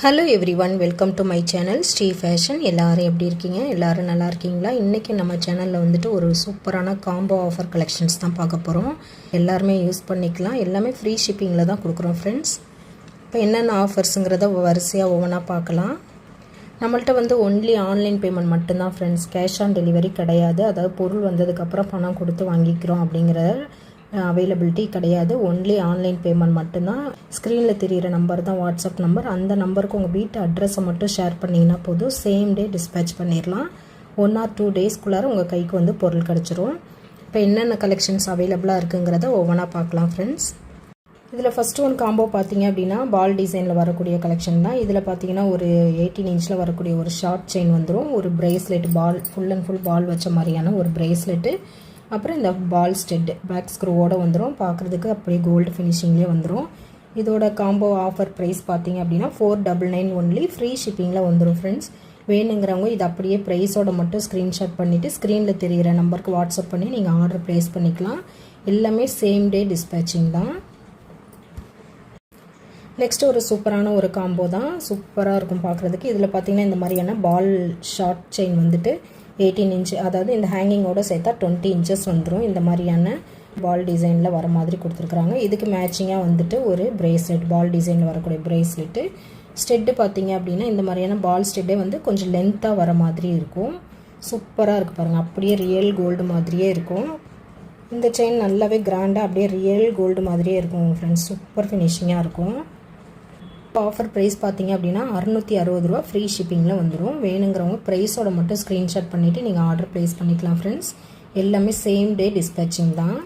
Hello everyone, welcome to my channel Shri Fashion. எல்லோரும் எப்படி இருக்கீங்க? எல்லோரும் நல்லா இருக்கீங்களா? இன்றைக்கி நம்ம சேனலில் வந்துட்டு ஒரு சூப்பரான காம்போ ஆஃபர் கலெக்ஷன்ஸ் தான் பார்க்க போகிறோம். எல்லாருமே யூஸ் பண்ணிக்கலாம். எல்லாமே ஃப்ரீ ஷிப்பிங்கில் தான் கொடுக்குறோம் ஃப்ரெண்ட்ஸ். இப்போ என்னென்ன ஆஃபர்ஸுங்கிறத வரிசையாக ஒவ்வொன்றா பார்க்கலாம். நம்மள்ட்ட வந்து ஒன்லி ஆன்லைன் பேமெண்ட் மட்டும்தான் ஃப்ரெண்ட்ஸ். கேஷ் ஆன் டெலிவரி கிடையாது. அதாவது பொருள் வந்ததுக்கப்புறம் பணம் கொடுத்து வாங்கிக்கிறோம் அப்படிங்கிற அவைலபிலிட்டி கிடையாது. ஒன்லி ஆன்லைன் பேமெண்ட் மட்டும்தான். ஸ்க்ரீனில் தெரிகிற நம்பர் தான் வாட்ஸ்அப் நம்பர். அந்த நம்பருக்கு உங்கள் வீட்டு அட்ரஸை மட்டும் ஷேர் பண்ணிங்கன்னா போதும். சேம் டே டிஸ்பேச் பண்ணிடலாம். 1 or 2 டேஸ்க்குள்ளார உங்கள் கைக்கு வந்து பொருள் கிடச்சிரும். இப்போ என்னென்ன கலெக்ஷன்ஸ் அவைலபிளாக இருக்குங்கிறத ஒவ்வொன்றா பார்க்கலாம் ஃப்ரெண்ட்ஸ். இதில் ஃபஸ்ட்டு ஒன் காம்போ பார்த்தீங்க அப்படின்னா பால் டிசைனில் வரக்கூடிய கலெக்ஷன் தான். இதில் பார்த்தீங்கன்னா ஒரு 18 இன்ச்சில் வரக்கூடிய ஒரு ஷார்ட் செயின் வந்துடும். ஒரு bracelet, ball full and full ball வச்ச மாதிரியான ஒரு பிரேஸ்லெட்டு. அப்புறம் இந்த பால் ஸ்டெட்டு பேக் ஸ்க்ரூவோடு வந்துடும். பார்க்குறதுக்கு அப்படியே கோல்டு ஃபினிஷிங்லேயே வந்துடும். இதோட காம்போ ஆஃபர் ப்ரைஸ் பார்த்தீங்க அப்படின்னா 499 ஒன்லி. ஃப்ரீ ஷிப்பிங்கில் வந்துடும் ஃப்ரெண்ட்ஸ். வேணுங்கிறவங்க இது அப்படியே ப்ரைஸோட மட்டும் ஸ்க்ரீன்ஷாட் பண்ணிவிட்டு ஸ்க்ரீனில் தெரிகிற நம்பருக்கு வாட்ஸ்அப் பண்ணி நீங்கள் ஆர்டர் ப்ளேஸ் பண்ணிக்கலாம். எல்லாமே சேம் டே டிஸ்பேச்சிங் தான். நெக்ஸ்ட் ஒரு சூப்பரான ஒரு காம்போ தான். சூப்பராக இருக்கும் பார்க்குறதுக்கு. இதில் பார்த்தீங்கன்னா இந்த மாதிரியான பால் ஷார்ட் செயின் வந்துட்டு 18 இன்ச், அதாவது இந்த ஹேங்கிங்கோடு சேர்த்தா 20 இன்ச்சஸ் வந்துடும். இந்த மாதிரியான பால் டிசைனில் வர மாதிரி கொடுத்துருக்குறாங்க. இதுக்கு மேட்சிங்காக வந்துட்டு ஒரு பிரேஸ்லெட், பால் டிசைனில் வரக்கூடிய பிரேஸ்லெட்டு. ஸ்டெட்டு பார்த்தீங்க அப்படின்னா இந்த மாதிரியான பால் ஸ்டெட்டே வந்து கொஞ்சம் லென்த்தாக வர மாதிரி இருக்கும். சூப்பராக இருக்குது பாருங்கள். அப்படியே ரியல் கோல்டு மாதிரியே இருக்கும். இந்த செயின் நல்லாவே கிராண்டாக அப்படியே ரியல் கோல்டு மாதிரியே இருக்கும் ஃப்ரெண்ட்ஸ். சூப்பர் ஃபினிஷிங்காக இருக்கும். ஆஃபர் ப்ரைஸ் பார்த்தீங்க அப்படின்னா 660 ரூபா. ஃப்ரீ ஷிப்பிங்கில் வந்துடும். வேணுங்கிறவங்க ப்ரைஸோட மட்டும் ஸ்க்ரீன்ஷாட் பண்ணிவிட்டு நீங்கள் ஆர்டர் ப்ளேஸ் பண்ணிக்கலாம் ஃப்ரெண்ட்ஸ். எல்லாமே சேம் டே டிஸ்பேச்சிங் தான்.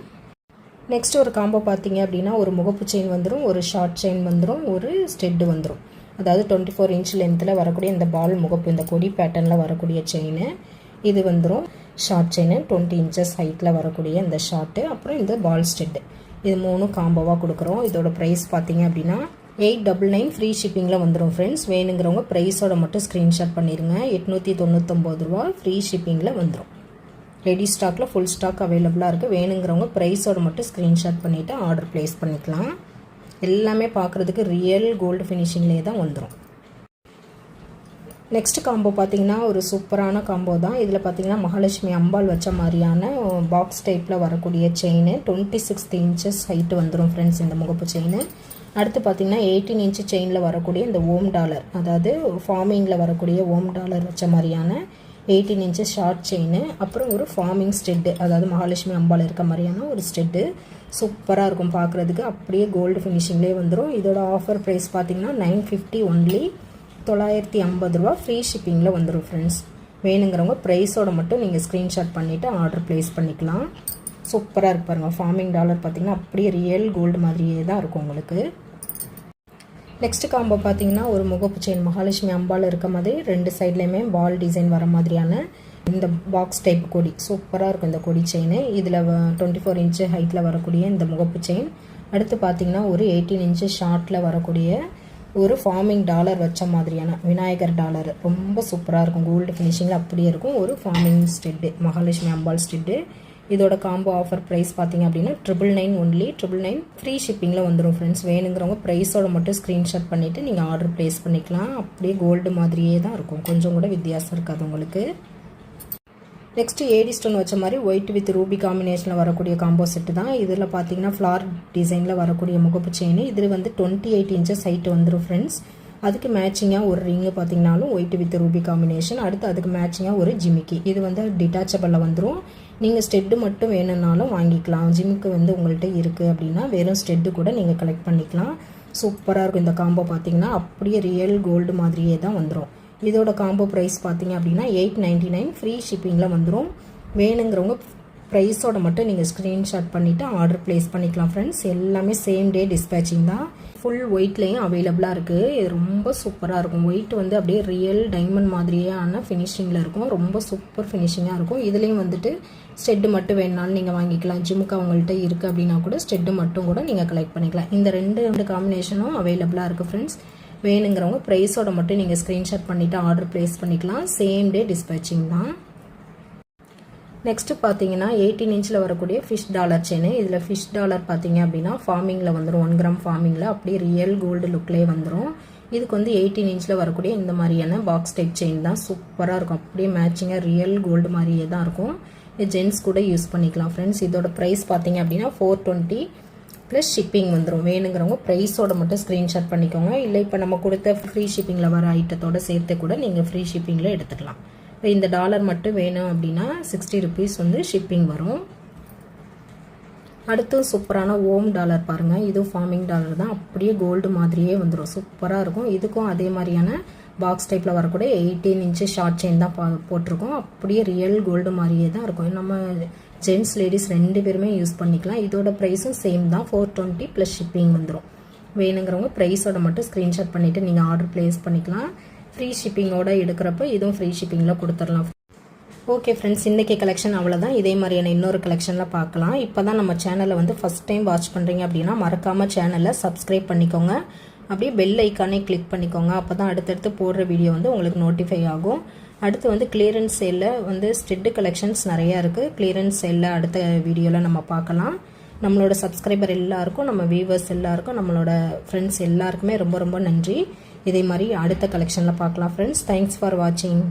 நெக்ஸ்ட் ஒரு காம்போ பார்த்தீங்க அப்படின்னா ஒரு முகப்பு செயின் வந்துடும், ஒரு ஷார்ட் செயின் வந்துடும், ஒரு ஸ்டெட்டு வந்துடும். அதாவது 24 இன்ச் லென்த்தில் வரக்கூடிய இந்த பால் முகப்பு, இந்த கொடி பேட்டர்னில் வரக்கூடிய செயின் இது வந்துடும். ஷார்ட் செயின் 20 இன்ச்சஸ் ஹைட்டில் வரக்கூடிய இந்த ஷார்ட்டு, அப்புறம் இந்த பால் ஸ்டெட்டு, இது 3 காம்போவாக கொடுக்குறோம். இதோட ப்ரைஸ் பார்த்தீங்க அப்படின்னா 899 ஃப்ரீ ஷிப்பிங்கில் வந்துடும் ஃப்ரெண்ட்ஸ். வேணுங்கிறவங்க ப்ரைஸோட மட்டும் ஸ்க்ரீன்ஷாட் பண்ணிடுங்க. 899 ரூபா. ஃப்ரீ ஷிப்பிங்கில் வந்துடும். ரெடி ஸ்டாக்கில் ஃபுல் ஸ்டாக் அவைலபிளாக இருக்குது. வேணுங்கிறவங்க ப்ரைஸோட மட்டும் ஸ்க்ரீன்ஷாட் பண்ணிவிட்டு ஆர்டர் ப்ளேஸ் பண்ணிக்கலாம். எல்லாமே பார்க்குறதுக்கு ரியல் கோல்டு ஃபினிஷிங்லேயே தான் வந்துடும். நெக்ஸ்ட் காம்போ பார்த்தீங்கன்னா ஒரு சூப்பரான காம்போ தான். இதில் பார்த்தீங்கன்னா மகாலட்சுமி அம்பாள் வச்ச மாதிரியான பாக்ஸ் டைப்பில் வரக்கூடிய செயின் 26 இன்ச்சஸ் ஹைட்டு வந்துடும் ஃப்ரெண்ட்ஸ் இந்த முகப்பு செயின். அடுத்து பார்த்தீங்கன்னா 18 இன்ச்சு செயினில் வரக்கூடிய இந்த ஓம் டாலர், அதாவது ஃபார்மிங்கில் வரக்கூடிய ஓம் டாலர் வச்ச மாதிரியான 18 இன்ச்சு ஷார்ட் செயின். அப்புறம் ஒரு ஃபார்மிங் ஸ்டெட்டு, அதாவது மகாலட்சுமி அம்பாள் இருக்க மாதிரியான ஒரு ஸ்டெட்டு. சூப்பராக இருக்கும் பார்க்குறதுக்கு. அப்படியே கோல்டு ஃபினிஷிங்லேயே வந்துடும். இதோட ஆஃபர் ப்ரைஸ் பார்த்தீங்கன்னா 950 ஒன்லி. 950 ரூபா. ஃப்ரீ ஷிப்பிங்கில் வந்துடும் ஃப்ரெண்ட்ஸ். வேணுங்கிறவங்க ப்ரைஸோட மட்டும் நீங்கள் ஸ்க்ரீன்ஷாட் பண்ணிவிட்டு ஆர்டர் ப்ளேஸ் பண்ணிக்கலாம். சூப்பராக இருக்கு பாருங்கள். ஃபார்மிங் டாலர் பார்த்திங்கன்னா அப்படியே ரியல் கோல்டு மாதிரியே தான் இருக்கும் உங்களுக்கு. நெக்ஸ்ட் காம்போ பார்த்தீங்கன்னா ஒரு முகப்பு செயின் மகாலட்சுமி அம்பாள் இருக்க மாதிரி 2 சைட்லேயுமே பால் டிசைன் வர மாதிரியான இந்த பாக்ஸ் டைப் கொடி. சூப்பராக இருக்கும் இந்த கொடி செயின். இதில் 24 இன்ச்சு ஹைட்டில் வரக்கூடிய இந்த முகப்பு செயின். அடுத்து பார்த்தீங்கன்னா ஒரு 18 இன்ச்சு ஷார்ட்டில் வரக்கூடிய ஒரு ஃபார்மிங் டாலர் வச்ச மாதிரியான விநாயகர் டாலர். ரொம்ப சூப்பராக இருக்கும். கோல்டு ஃபினிஷிங்கில் அப்படியே இருக்கும். ஒரு ஃபார்மிங் ஸ்டெட்டு, மகாலட்சுமி அம்பாள் ஸ்டெட்டு. இதோட காம்போ ஆஃபர் ப்ரைஸ் பார்த்தீங்க அப்படின்னா 999 ஒன்லி. 999 ஃப்ரீ ஷிப்பிங்கில் வந்துடும் ஃப்ரெண்ட்ஸ். வேணுங்கிறவங்க ப்ரைஸோட மட்டும் ஸ்க்ரீன்ஷாட் பண்ணிவிட்டு நீங்கள் ஆர்டர் ப்ளேஸ் பண்ணிக்கலாம். அப்படியே கோல்டு மாதிரியே தான் இருக்கும். கொஞ்சம் கூட வித்தியாசம் இருக்காது உங்களுக்கு. நெக்ஸ்ட்டு ஏடி ஸ்டோன் வச்ச மாதிரி ஒயிட் வித் ரூபி காம்பினேஷனில் வரக்கூடிய காம்போ செட்டு தான். இதில் பார்த்தீங்கன்னா ஃப்ளார் டிசைனில் வரக்கூடிய முகப்பு செயின். இதில் வந்து 28 இன்ச்சஸ் ஹைட்டு வந்துடும் ஃப்ரெண்ட்ஸ். அதுக்கு மேட்சிங்காக ஒரு ரிங்கு பார்த்தீங்கன்னாலும் ஒயிட் வித் ரூபி காம்பினேஷன். அடுத்து அதுக்கு மேட்சிங்காக ஒரு ஜிமிக்கி. இது வந்து டிட்டாச்சபிளில் வந்துடும். நீங்கள் ஸ்டெட்டு மட்டும் வேணும்னாலும் வாங்கிக்கலாம். ஜிம்முக்கு வந்து உங்கள்கிட்ட இருக்குது அப்படின்னா வெறும் ஸ்டெட்டு கூட நீங்கள் கலெக்ட் பண்ணிக்கலாம். சூப்பராக இருக்கும் இந்த காம்போ பார்த்தீங்கன்னா. அப்படியே ரியல் கோல்டு மாதிரியே தான் வந்துடும். இதோட காம்போ ப்ரைஸ் பார்த்தீங்க அப்படின்னா 899 ஃப்ரீ ஷிப்பிங்கில் வந்துடும். வேணுங்கிறவங்க ப்ரைஸோட மட்டும் நீங்கள் ஸ்க்ரீன்ஷாட் பண்ணிவிட்டு ஆர்டர் ப்ளேஸ் பண்ணிக்கலாம் ஃப்ரெண்ட்ஸ். எல்லாமே சேம் டே டிஸ்பேச்சிங் தான். ஃபுல் ஒயிட்லேயும் அவைலபிளாக இருக்குது. இது ரொம்ப சூப்பராக இருக்கும். ஒயிட் வந்து அப்படியே ரியல் டைமண்ட் மாதிரியான ஃபினிஷிங்கில் இருக்கும். ரொம்ப சூப்பர் ஃபினிஷிங்காக இருக்கும். இதுலேயும் வந்துட்டு ஸ்டெட்டு மட்டும் வேணுனாலும் நீங்கள் வாங்கிக்கலாம். ஜிம்முக்கு அவங்கள்ட்ட இருக்குது அப்படின்னா கூட ஸ்டெட்டு மட்டும் கூட நீங்கள் கலெக்ட் பண்ணிக்கலாம். இந்த ரெண்டு காம்பினேஷனும் அவைலபிளாக இருக்குது ஃப்ரெண்ட்ஸ். வேணுங்கிறவங்க ப்ரைஸோட மட்டும் நீங்கள் ஸ்க்ரீன்ஷாட் பண்ணிவிட்டு ஆர்டர் ப்ளேஸ் பண்ணிக்கலாம். சேம் டே டிஸ்பேச்சிங் தான். நெக்ஸ்ட்டு பார்த்தீங்கன்னா 18 இன்ச்சில் வரக்கூடிய ஃபிஷ் டாலர் செயின். இதில் ஃபிஷ் டாலர் பார்த்தீங்க அப்படின்னா ஃபார்மிங்கில் வந்துடும். 1 கிராம் ஃபார்மிங்கில் அப்படியே ரியல் கோல்டு லுக்லேயே வந்துடும். இதுக்கு வந்து 18 இன்ச்சில் வரக்கூடிய இந்த மாதிரியான பாக்ஸ் டைப் செயின் தான் சூப்பராக இருக்கும். அப்படியே மேட்சிங்காக ரியல் கோல்டு மாதிரியே தான் இருக்கும். இது ஜென்ஸ் கூட யூஸ் பண்ணிக்கலாம் ஃப்ரெண்ட்ஸ். இதோட ப்ரைஸ் பார்த்தீங்க அப்படின்னா 420 ப்ளஸ் ஷிப்பிங் வந்துடும். வேணுங்கிறவங்க ப்ரைஸோட மட்டும் ஸ்க்ரீன்ஷாட் பண்ணிக்கோங்க. இல்லை இப்போ நம்ம கொடுத்த ஃப்ரீ ஷிப்பிங்கில் வர ஐட்டத்தோடு சேர்த்து கூட நீங்கள் ஃப்ரீ ஷிப்பிங்கில் எடுத்துக்கலாம். இப்போ இந்த டாலர் மட்டும் வேணும் அப்படின்னா 60 ருபீஸ் வந்து ஷிப்பிங் வரும். அடுத்து சூப்பரான ஓம் டாலர் பாருங்கள். இதுவும் ஃபார்மிங் டாலர் தான். அப்படியே கோல்டு மாதிரியே வந்துடும். சூப்பராக இருக்கும். இதுக்கும் அதே மாதிரியான பாக்ஸ் டைப்பில் வரக்கூடிய 18 இன்ச்சு ஷார்ட் செயின் தான் போட்டிருக்கோம். அப்படியே ரியல் கோல்டு மாதிரியே தான் இருக்கும். நம்ம ஜென்ட்ஸ் லேடிஸ் 2 பேருமே யூஸ் பண்ணிக்கலாம். இதோட ப்ரைஸும் சேம் தான் 420 ப்ளஸ் ஷிப்பிங் வந்துடும். வேணுங்கிறவங்க ப்ரைஸோட மட்டும் ஸ்க்ரீன்ஷாட் பண்ணிவிட்டு நீங்கள் ஆர்டர் ப்ளேஸ் பண்ணிக்கலாம். ஃப்ரீ ஷிப்பிங்கோட எடுக்கிறப்ப இதுவும் ஃப்ரீ ஷிப்பிங்கில் கொடுத்துடலாம். ஓகே ஃப்ரெண்ட்ஸ், இன்றைக்கி கலெக்ஷன் அவ்வளோதான். இதே மாதிரியான இன்னொரு கலெக்ஷனில் பார்க்கலாம். இப்போ தான் நம்ம சேனலை வந்து ஃபஸ்ட் டைம் வாட்ச் பண்ணுறீங்க அப்படின்னா மறக்காமல் சேனலை சப்ஸ்கிரைப் பண்ணிக்கோங்க. அப்படியே பெல் ஐக்கானே கிளிக் பண்ணிக்கோங்க. அப்போ தான் அடுத்தடுத்து போடுற வீடியோ வந்து உங்களுக்கு நோட்டிஃபை ஆகும். அடுத்து வந்து கிளியரன்ஸ் சேலில் வந்து ஸ்டெட்டு கலெக்ஷன்ஸ் நிறையா இருக்குது. கிளியரன்ஸ் சேலில் அடுத்த வீடியோவில் நம்ம பார்க்கலாம். நம்மளோட சப்ஸ்கிரைபர் எல்லாருக்கும், நம்ம வியூவர்ஸ் எல்லாருக்கும், நம்மளோட ஃப்ரெண்ட்ஸ் எல்லாருக்குமே ரொம்ப ரொம்ப நன்றி. இதே மாதிரி அடுத்த கலெக்ஷனில் பார்க்கலாம் ஃப்ரெண்ட்ஸ். தேங்க்ஸ் ஃபார் வாட்சிங்.